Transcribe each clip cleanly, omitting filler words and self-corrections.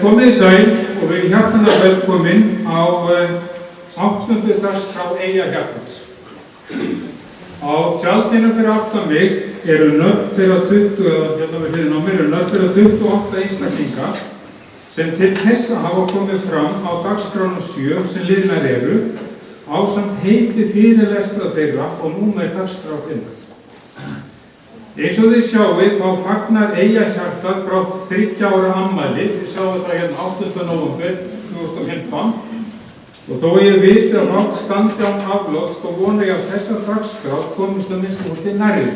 Komið sæl og við hjartanlega velkomin á 8. dagskrá Eyjahjartans. Á tjaldinu fyrir aftan mig eru nöfn þeirra 28 einstaklinga sem til þessa hafa komið fram á dagskránu 7 sem liðnar eru ásamt heiti fyrirlestra þeirra og númer dagskrá þeirra. Eins og þið sjáið þá fagnar Eyjahjartað brátt 30 ára afmæli. Við sjáum það hérna 8. nóvember 2015 og þó ég viti að brátt standi án aflóts þá vona ég að þessar dagskrá komist að minnsta kosti nærri.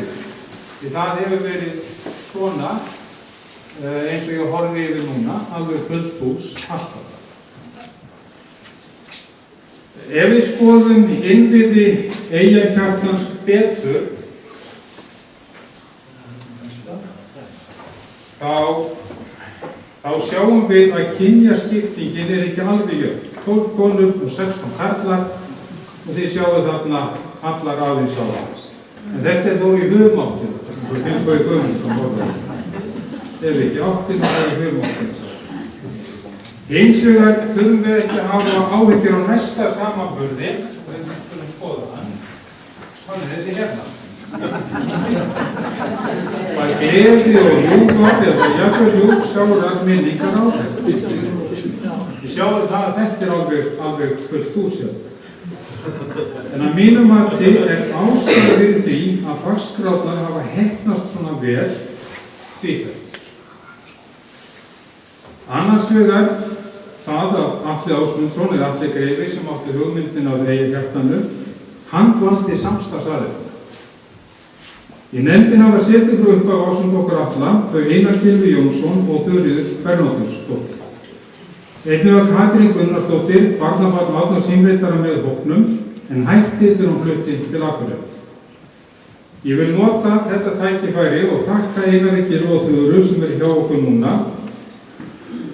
Því það hefur verið svona eins og ég horfi yfir núna, alveg fullt hús alltaf. Ef við skoðum innviði Eyjahjartans betur þá sjáum við að kynjaskiptingin ekki alveg jöfn. 12 konur og 16 karlar og þið sjáum þarna allar aðeins á það. En þetta þó í höfumáttinu, eins og Finnbogi Guðmundsson orðaði. Ef ekki áttinu, það í höfumáttinu. Hins vegar þurfum við ekki að hafa áhyggjur á næsta samanburði, og við skulum skoða hann. Hann þessi hérna. Það gleði og ljúfar eða jafnvel ljúfsárar minningar á þetta. Við sjáum það að þetta alveg fullt hús. En að mínum mati ástæða fyrir því að dagskrárnar hafa heppnast svona vel tvíþætt. Annars vegar það að Atli Ásmundsson eða Atli Greifi sem átti hugmyndin af Eyjahjartanu, hann valdi samstarfsaðila. Í nefndin hafa setið upp af ásamt okkur alla, þau Einar Gylfi Jónsson og Þuríður Bernódusdóttir. Einnig var Katrín Gunnarsdóttir, barnabarn Árna símveitara með hópnum, en hætti þegar hún flutti til Akureyrar. Ég vil nota þetta tækifæri og þakka Einari Gylfi og Þuríður sem hjá okkur núna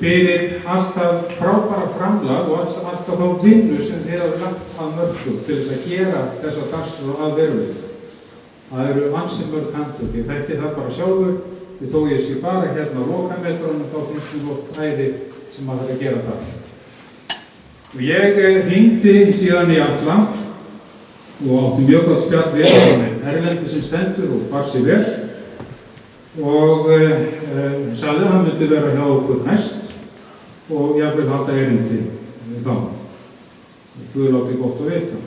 fyrir alltaf frábæra framlag og alltaf þá vinnu sem þið hafa lagt að mörgum til þess að gera þessa dagskrá að veruleika. Það eru ansi mörg handtök, ég þekki það bara sjálfur, því þó ég sé bara hérna á lokametrónum þá finnst mér oft æði sem að það gera það. Og ég hringdi síðan í Atla og átti mjög gott spjall við hann erlendi sem stendur og bar sig vel og sagði að hann myndi vera hjá okkur næst og jafnvel halda erindi þá. Það láti gott að vita.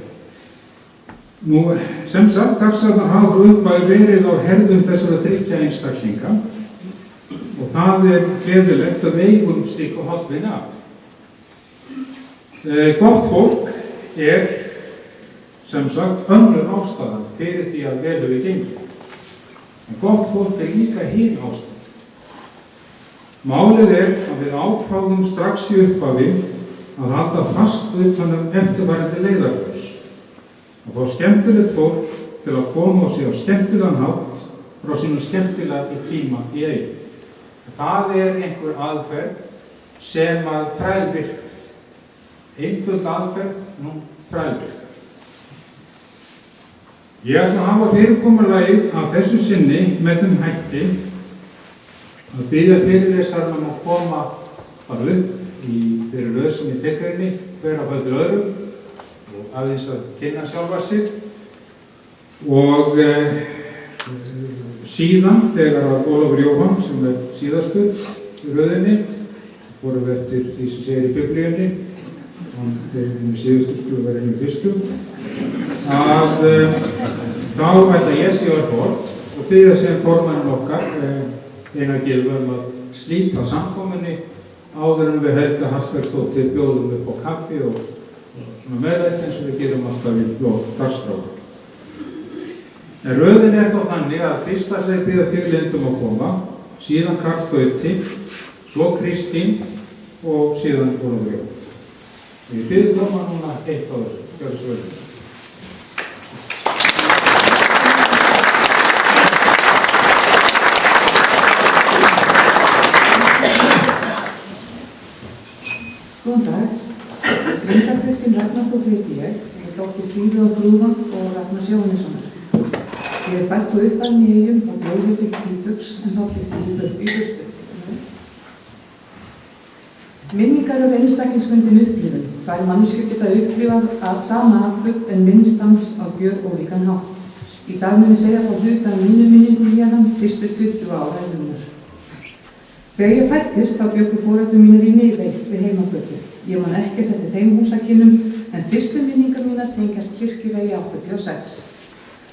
Nú, sem sagt, dagskrárnar hafa uppæði verið á herðum þessara 30 einstaklinga og það gleðilegt að við eigum slík og hálfinn af. Gott fólk sem sagt, önnur ástæðan fyrir því að vel við gengið. En gott fólk líka hin ástæðan. Málið að við ákváðum strax í upphafi að halda fast utan eftirfarandi leiðarljós. Að fá skemmtilegt fólk til að koma og sé á skemmtilegan hátt frá sínum skemmtilega í tíma í einu. Það einhver aðferð sem að þrælvirkar. Einföld aðferð, þrælvirkar. Ég ætla að hafa fyrirkomulagið að þessu sinni með þeim hætti að biðja fyrirlesarana að koma bara upp í þeirri röð sem ég tekur inni, hver af öllu öðrum og aðeins að kynna sjálfa sig og síðan þegar að Ólafur Jóhann sem síðastur í röðinni voru eftir því sem segir í Biblíunni hann síðastur skulle vera í fyrstu að þá ætla ég sig á orð og biðja sem formanninn okkar Einar Gylfi að slíta samkomunni áður en við Helga Hallbergsdóttir bjóðum upp á kaffi og svona meðlæti eins og við gerum alltaf í lok dagskrár. En röðin þá þannig að fyrst ætla ég biðja þig Lindum að koma, síðan Karl Gauti, svo Kristín og síðan Ólafur Jóhann. Ég biðja koma núna eitt á þessu, gjörðu svo vel. Góðan dag. Linda Kristín Ragnarsdóttir heiti ég. Ég er dóttir Fríðu og Þrúðan og Ragnars Jóhannessonar. Ég fædd gátu upp að nýjum og blóðu til tvítugs en þá flytti í burtu. Minningar eru einstaklingsbundin upplifun. Tvær manneskjur geta upplifað að sama atburð en minnst hans á gjörólíkan hátt. Í dag mun ég segja frá hluta af mínum minningum héðan fyrstu 20 ára ævinnar. Þegar ég fæddist þá bjuggu foreldrar mínir í Miðey við Heimagötu. Ég man ekkert eftir þeim húsakynnum en fyrstu minningar mínar tengjast Kirkjuvegi 86.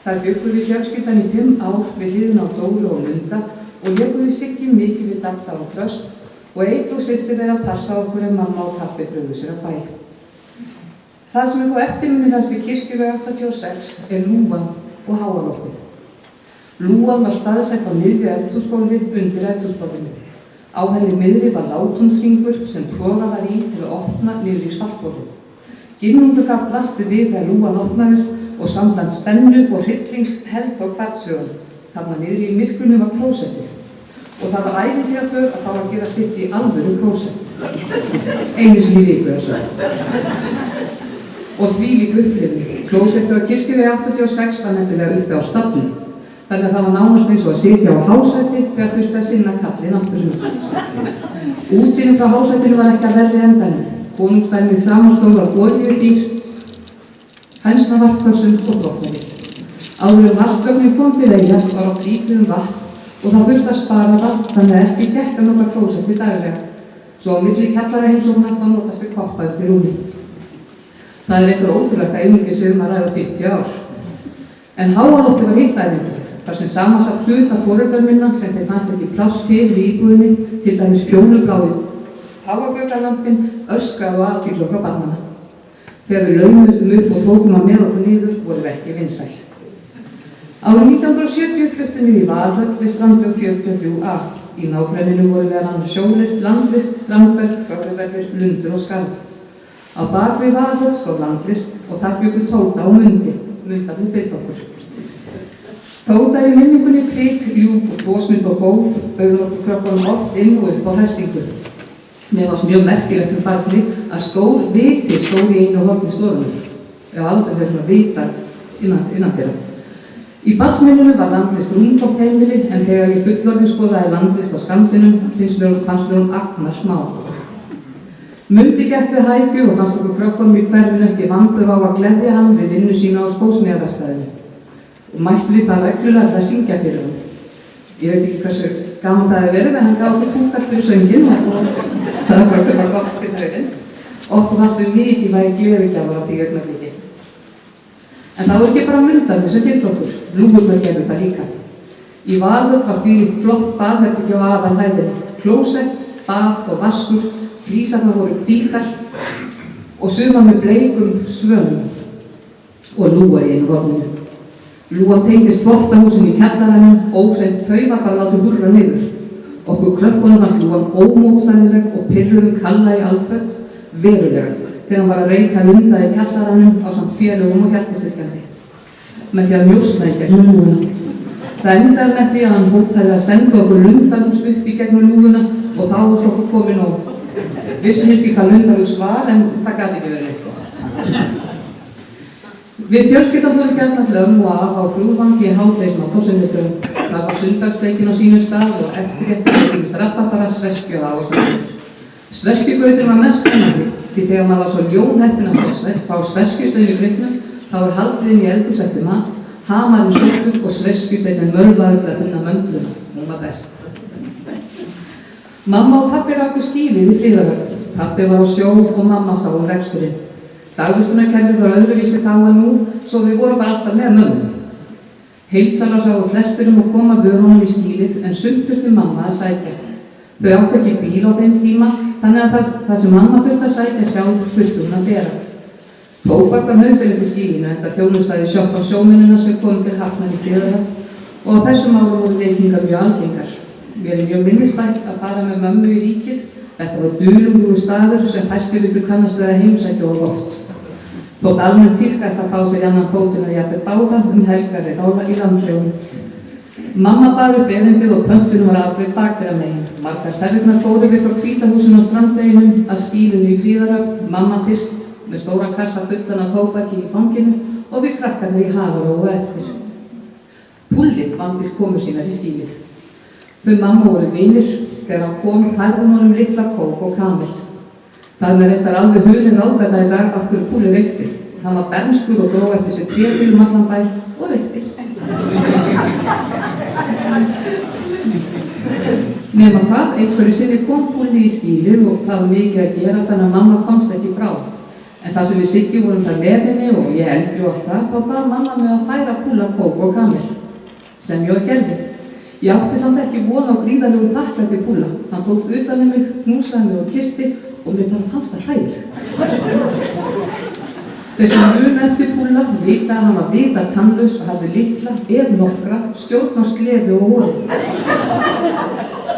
Þar bjuggu við fjölskyldan í 5 ár við hliðina á Dóru og Munda og léku við Siggi mikið við Dadda og Þröst og Eygló systir þeirra að passa okkur ef mamma og pabbi brugðu sér að bæ. Það sem þó eftirminnilegast við Kirkjuvegi 86 lúgan og háaloftið. Lúgan var staðsett á miðju eldhúsgólfi undir eldhúsborðinu. Á henni miðri var látúnsringur sem togað var í til að opna niður í svartholu. Girðingargafl blasti við þegar lúgan opnaðist og sambland spennu og hryllings heltók barnshugann. Þarna niðri í myrkrinu var klósettið og það var ævintýraför að fá að gera sitt í alvöru klósett. Einu sinni í viku eða svo. Og þvílík upplifun. Klósettið á Kirkjuvegi 86 var nefnilega uppi á stalli. Þannig að það var nánast eins og að sitja á hásæti þegar þurfti að sinna kallinn aftur. Útsýnin frá hásætinu var ekki að verði endanum. Konungsdæmið samanstóð af olíubíl, hænsnavarpkössum og brottneri. Áður en vatnsgögnin kom til Eyja var á lítið vatn og það þurfti að spara það þannig að ekki gekk að nota klósettið daglega. Svo á milli kjallaraheimsóknar var notast við koppa undir rúmi. Það eitthvað ótrúlegt að einungis að ræða 50 ár. En háalofti var hitt ævintýrið. Þar sem samansat hluta foreldrar minna sem þeir fannst ekki pláss fyrir í íbúðinni, til dæmis fjólubláin. Páfagaukalampinn öskraði á athygli okkar barnanna. Þegar við laumuðumst upp og tókum hann með okkur niður, vorum við ekki vinsæl. Árið 1970 fluttum við í Valhöll við Strandveg 43A. Í nágrenninu voru meðal annars sjólist, landvist, strandberg, fögruvellir, lundur og skarð. Á bak við Valhöll stóð landlist og þar bjuggu Tóta og Mundi. Mundarnir fylgdu okkur. Tóta í minningunni kvik, ljúf og bósmynd og góð, bauður okkur krökkunum oft inn og upp á hressingu. Mér fannst mjög merkilegt sem barni að stór viti stóð í einu horni stofunnar. Ég hef aldrei séð svona vitar innandyra. Í barnsminninu var landlist rúmgott heimili en þegar ég fullorðin skoðaði landlist á Skansinum fannst mér agnar smá. Mundi gekk við hækju og fannst okkur krökkunum í hverfinu ekki vandur á að gleðja hann við vinnu sína á skósmíðaverkstæðinu. Og mættu við það reglulega til að syngja fyrir hann. Ég veit ekki hversu gaman það hefði verið en hann gaf okkur túkall fyrir sönginn og sagði okkur að það var gott fyrir hauginn. Okkur fannst við mikilvægi gleðigjafar á því augnablikki. En það voru ekki bara mundarnir sem fylgdu okkur, lúgurnar gerðu það líka. Í Valhöll var þvílíkt flott baðherbergi á aðalhæðinni, klósett, bað og vaskur, flísarnar voru hvítar og sumar með bleikum svönum og lúga í einu horninu. Lúgan tengdist þvottahúsinu í kjallaranum, óhreint tauvar bara látið hurra niður. Okkur krökkunum fannst lúgan ómótstæðileg og pirruðum Kalla í alföld verulega þegar hann var að reyta lunda í kjallaranum ásamt félögum og hjálpistyrkjandi. Með því að njósna í gegnum lúguna. Það endaði með því að hann hótaði að senda okkur lundahús upp í gegnum lúguna og þá var okkur komin og vissum ekki hvað lundahús var en það gat ekki verið neitt gott. Við fjölskyldan fórum gjarnan til ömmu og afa á Frúðvangi í hádegismat á sunnudögum. Það var sundagsleikin á sínum stað og eftirréttur fengist rabarbara, sveskju og ávöxtunarbrauð. Sveskjubrauðin var mest spennandi því þegar maður var svo ljónheppinn að fá sveskjustein í gripnum þá var haldið inn í eldhús eftir mat, hamarinn sóttur og sveskjusteinin mörlaður til að finna möndluna. Hún var best. Mamma og pabbi ráku skílið í Friðarhöfn. Pabbi var á sjó og mamma sá reksturinn. Dagvistunarkerfið var öðruvísi þá en nú, svo við vorum bara alltaf með mömmu. Heildsalar sáu flestir að koma vörunum í skílið en sumt þurfti mamma að sækja. Þau áttu ekki bíl á þeim tíma, þannig að það sem mamma þurfti að sækja sjálf þurfti hún að bera. Tóbak var nauðsynlegt í skílinu enda þjónustaði sjoppa sjómennina sem kom til Hafnar í Friðarhöfn og á þessum árum voru reykingar mjög algengar. Mér er mjög minnisstætt að fara með mömmu í ríkið. Þetta var dulúðugur staður sem fæstir vildu kannast við að heimsækja of oft. Þótt almennt tíðkast að fá sér í annan fótinn að jafnvel báða helgar þá í landlegum. Mamma bar upp erindið og pöntunum var afgreidd bakdyramegin. Margar ferðirnar fórum við frá Hvítahúsinu á strandveginum að skílinu í Friðarhöfn, mamma fyrst með stóran kassa fullan af tóbaki í fanginu og við krakkarnir í halaró og eftir. Púlli vandist komu sínar í skýlið. Þau mamma voru vinir, þegar hann kom færði honum litla kók og kamel. Það með reyndar alveg hulinn ráðgata í dag af hverju Púlli reykti. Hann var bernskur og dró eftir sér trébíl allan bæ og reykti. Nema hvað, einhverju sinni kom Púlli í skýlið og það var mikið að gera þannig að mamma komst ekki frá. En þar sem við Siggi vorum þar með henni og ég eldri og allt það, þá bað mamma mig að færa Púlla kók og kamel, sem ég gerði. Ég átti samt ekki von á gríðarlegu þakklæti Púlla. Hann tók utan um mig, knúsaði mig og kyssti og mér bara fannst það hræðilegt. Þeir sem muna eftir Púlla vita að hann var vita tannlaus og hafði litla, ef nokkra, stjórn á slefi og hóri.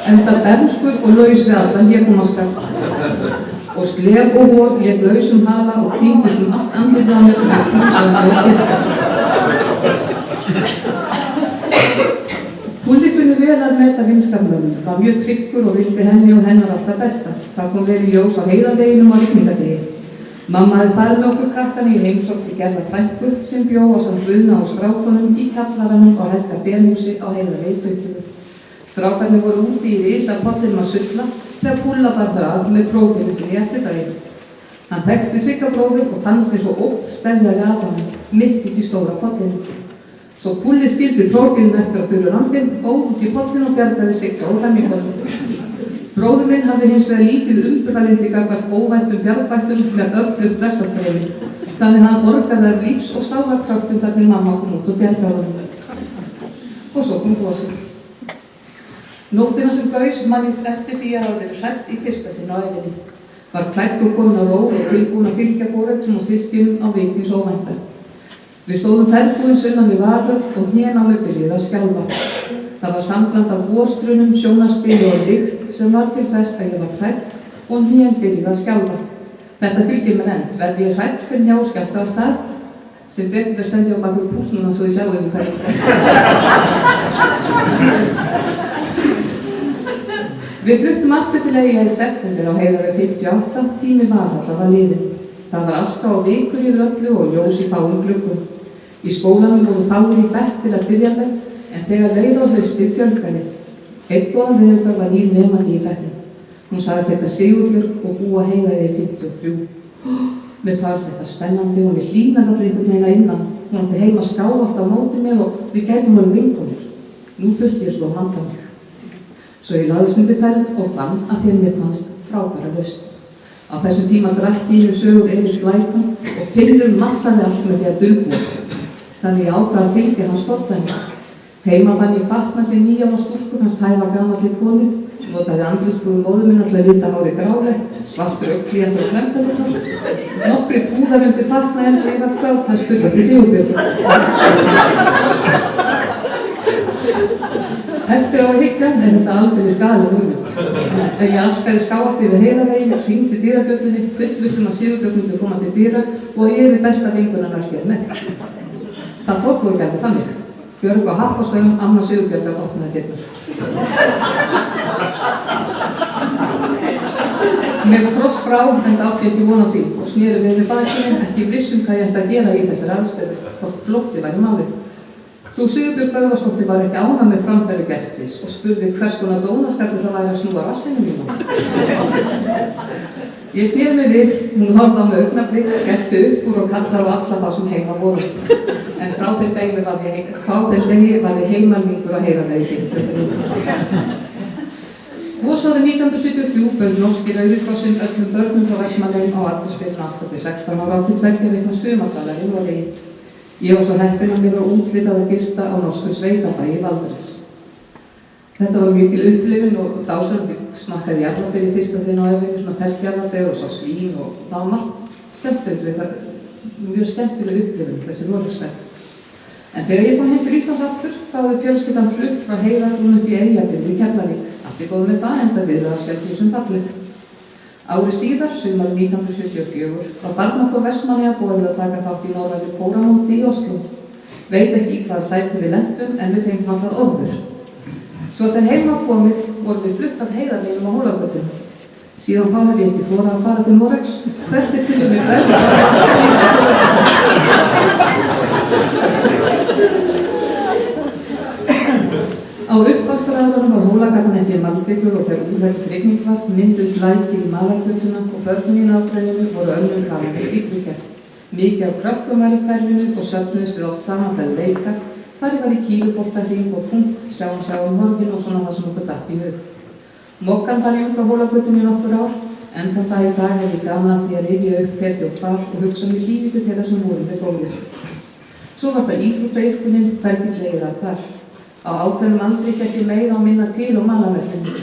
Enda bernskur og laus við allan hégómaskap. Og slef og hór lék lausum hala og týndist allt andlitið á mér og knúsaði mig og kyssti. Púlli kunni vel að meta vinskapnum, var mjög tryggur og vildi henni og hennar alltaf besta. Það kom vel í ljós á heiðardeginum á rigningadegi. Mamma hafði farið með okkur krakkana í heimsókn í Gerða frænku sem bjó ásamt Guðna og strákunum í kjallaranum á Helga Benhúsi á Heiðarvegi 20. Strákarnir voru úti í risapottinum að sulla þegar Púlla bar þar að með trópilin sinni eftir daginn. Hann þekkti Sigga bróðir og fannst eins og ópp stefjaði af hann mitt út í stóra pottinu. Svo Púlli skildi trópilin eftir á þurru landin, óð út í pottinu og bjargaði Sigga og hremmingunum. Bróður minn hafði hins vegar lítið umburðarlyndi gagnvart óvæntum bjargbættum með öflugt blessastreymi. Þannig hann orgaði af lífs og sálarkraftum hvernig mamma kom út og bjargaði honum. Og svo kom gosið. Nóttina sem gaus man ég eftir því að hafa verið hrædd í fyrsta sinn á ævinni. Var klædd og komin á ról og tilbúin að fylgja foreldrum og systkinum á veit hins óvænta. Við stóðum ferðbúin sunnan við Valhöll og hnén á mig byrjuð að skjálfa. Það var sambland af vorstrunum, sjónarspili og lykt sem var til þess að ég var hrædd og hnén byrjuð að skjálfa. Þetta fylgir mér enn. Verði ég hrædd fyrir njáskjálfta á stað sem betur fyrir sendi á baku púlnuna svo ég sjáu hvað ég skjálf. Við fluttum aftur til Eyja í september á Heiðarvegi 58, tími Valhallar var liðinn. Það var aska og vikur yfir öllu og ljós í fáum gluggum. Í skólanum voru fáir í bekk til að byrja með, en þegar leið á haustið fjölgaði. Einn góðan veðurdag var nýr nemandi í bekknum. Hún sagðist þetta Sigurbjörg og búa Heiðarvegi 53. Mér fannst þetta spennandi og mér hlýnaði allir einhvern veginn að innan. Hún átti heima skávallt á móti mér og við gætum alveg vinkonur. Nú þurfti ég sko að manda mig. Svo ég lagðist undir feld og fann að þegar mér fannst frábæra lausn. Á þessum tíma drakk ég sögur Eiríks Blæton og Finnur massaði allt með því að dulbúast. Þannig ég ákvað að fylgja hans fordæmi. Heima fann ég fatna sem 9 ára stúlku fannst hæfa gamalli konu, notaði andlitsbrúðu móður minnar til að lita hárið grálegt, svartur augnflýjandi og kremdalutar. Nokkri púðar undir fatna en ég var klátt að spurða til Sigurbjörg. Eftir á að hyggja er þetta aldrei skaðaleg hugmynd. En ég alkaði skáalt yfir Heiðarveginn, hringdi dyrabjöllunni, fullvissum að Sigurbjörg myndi koma til dyra og að ég yrði besta vinkonarnar hér með. Það tók þó ekki alveg þannig. Björg á Hafnarstaðum, amma Sigurbjörg opnaði dyrnar. Mér kross frá en það átti ekki von á því og sneri við bakinu, ekki vissum hvað ég ætti að gera í þessari aðstöðu, hvort flótti væri málið. Frú Sigurbjörg Böðvarsdóttir var ekki ánægð með framferði gestsins og spurði hvers konar dónaskapur það væri að snúa rassinum í hún. Ég sneri mig við, hún horfði á mig augnablik, skellti upp úr og kallaði á alla þá sem heima voru. En frá þeim degi var ég heimalningur á Heiðarvegi 53. Vosárið 1973 bauð norski Rauði krossinn öllum börnum frá Vestmannaeyjum á aldursbilinu 8-16 ára til 2 vikna sumardagar í Noregi. Ég var svo heppin að mér var útlitað að gista á norsku sveitabæi í Valdres. Þetta var mikil upplifun og dásamlega smakkaði jarðarber í fyrsta sinn á ævinni, svona ferskjarðarber og svo svín og það var margt skemmtilegt við það, mjög skemmtileg upplifun þessi Noregsferð. En þegar ég kom heim til Íslands aftur, þá hafði fjölskyldan flutt frá Heiðarbrún upp í Eyjafirði í Keflavík. Allt í góðu með það, enda viðrar Selfossun fallið. Árið síðar, sumarið 1974, var barnakór Vestmannaeyja boðið að taka þátt í norrænu kóramóti í Oslo. Veit ekki í hvaða sæti við lentum, en við fengum allar orður. Svo þegar heim var komið, vorum við flutt af Heiðarveginum á Hólagötunum. Síðan þá hef ég ekki þorað að fara til Noregs, hvert eitt sem við verðum að Á uppvaxtaræðunum var Hólagatan ekki malbyggur og þegar úrhellis rigning var mynduðust lækir í Malargötuna og börnin í nágrenninu voru önnum gaman í stíflugerð. Mikið af krökkum var í hverfinu og söfnuðust við oft saman til leika. Þar var í kíluboltahring og punkt, sjáum horfin og svona það sem okkur datt í hug. Mokkan var út á Hólagötunni nokkur ár, en þann dag í dag er ég gaman að því að rifja upp hvernig og hvar og hugsa mér lífið til þeirra sem voru með góðir. Svo var það íþróttaiðkunin, hvernig slegið að þar. Á ákveðnum aldri hélt ég meira og minna til á Malavellinum.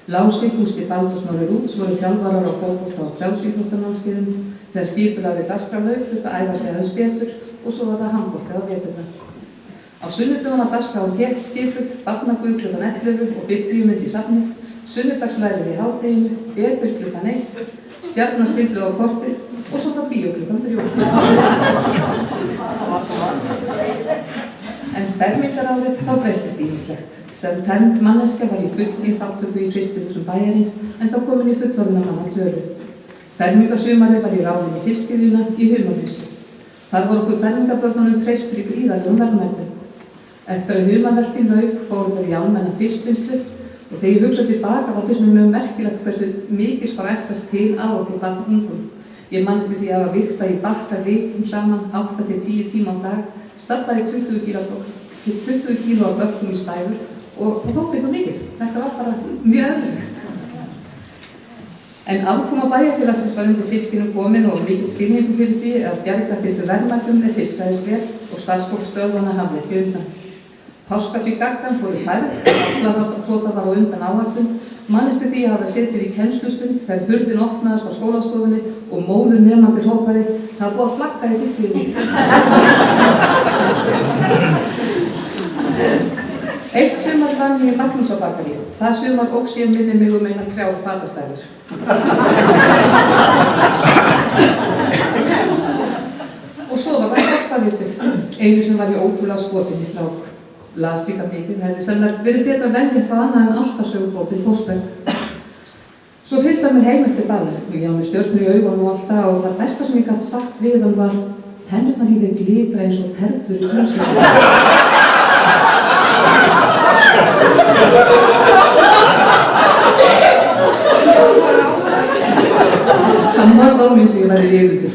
Lási, Gústi, Baldur, Snorri Rúts voru þjálfarar á fótbolta og frjálsíþróttanámskeiðum. Þegar skipulagði dagskrárlaug þurfti að æfa sig aðeins betur og svo var það handbolti á veturna. Á sunnudögum var dagskráin þétt skipuð, barnaguð klukkan 11 og biblíumynd í safnið, sunnudagslæðið í hádeginu, betur klukkan 1, stjarnastillu á kortið og svo var bíó klukkan 3. En fermingarárið þá breyttist ýmislegt. Sem fermd manneskja var ég fullri þátttöku í frystihúsum bæjarins en þá komin í fullorðna manna döru. Fermingarsumarið var ég ráðin í fiskiðina í Humarfrystun. Þar voru okkur fermingarbörnunum treystur í gríðarlegum verðmætum. Eftir að humarvertíð lauk fórum við í almenna fiskvinnslu og þegar ég hugsa tilbaka var þessum mjög merkilegt hversu mikils var ætlast til af okkur barnungum. Ég man eftir því að hafa vigtað í bakka vikum saman 8 til 10 tíma á dag, staflaði 20 kíló af bökkum í stæður og það þótti eitthvað mikið. Þetta var bara mjög eðlilegt. En afkoma bæjarfélagsins var undir fiskinum komin og mikill skilningur fyrir því að bjarga fyrir verðmætum fiskaðist vel og starfsfólk stöðvanna hafði ekki undan. Páskafrí gaggans voru færð, afsláttarkvóta var á undan áætlun, man eftir því að hafa setið í kennslustund þegar hurðin opnaðist á skólastofunni og móður nemendur hrópaði, það var búið að flagga í fiskvinni. Eitt sumar vann ég í Magnúsarbakaríu. Það sumar óx ég minni mig eina 3 fatastæður. Og svo var það hjálpavitið. Einu sem var ég ótrúlega skotin í strák. Las líka mikið, hefði sennilega verið betra að velja eitthvað annað en ástarsögubók til Fossberg. Svo fylgdi hann mér heim eftir ballið. Ég hafði með stjörnur í augunum og allt það og það besta sem ég gat sagt við hann var tennurnar í þeim glitra eins og perlur í kunstverki. Hann var þá eins og ég væri yfirtur.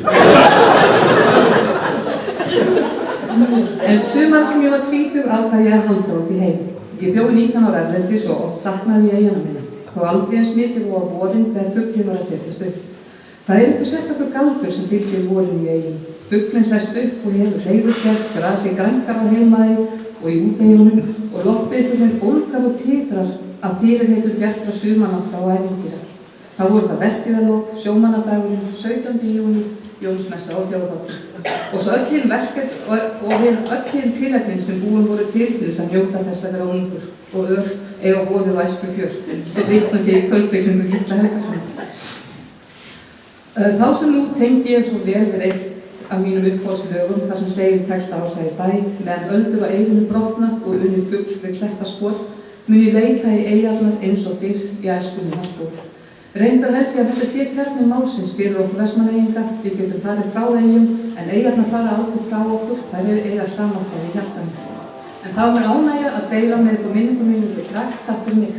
En sumar sem ég var 20 ákvað ég að halda út í heim. Ég bjó 19 ára erlendis og oft saknaði ég eyjana mína. Þó aldrei eins mikið og á vorin þegar fuglinn var að setjast upp. Það er einhver sérstakur galdur sem fylgir vorin í eyjum. Fuglinn sest upp og hefur hreyfurgerð, grasi grænkar á heimaey og í úteyjunum og loftbyrjurinn ólgar og titrar af fyrirheitur bjartra sumanátta og ævintýra. Þá voru það vertíðarlok, sjómannadagurinn, 17. júní, Jónsmessa og þjóðhátíð. Og svo öll hinn verkefni og öll hinn tilefnin sem búin voru til þess að njóta þess að vera ungur og eiga vonir og æsku fjör, sem vitna sé í kvöldsiglum með Gísla Helgason. Þá sem nú tengi ég svo vel við eitt af mínum uppáhaldslögum þar sem segir texta Ása í bæ, meðan öldur á eyðinu brotna og unnið fugl við klettaskor, mun ég leita í eyjarnar eins og fyrr í æskunni hans ból. Reyndar held ég að þetta sé kjarni málsins fyrir okkur Vestmannaeyinga, við getum farið frá eyjum, en eyjarnar fara aldrei frá okkur, þær eiga samastæði í hjartanum. En þá er mér ánægja að deila með ykkur minningum mínum til krakk, takk fyrir mig.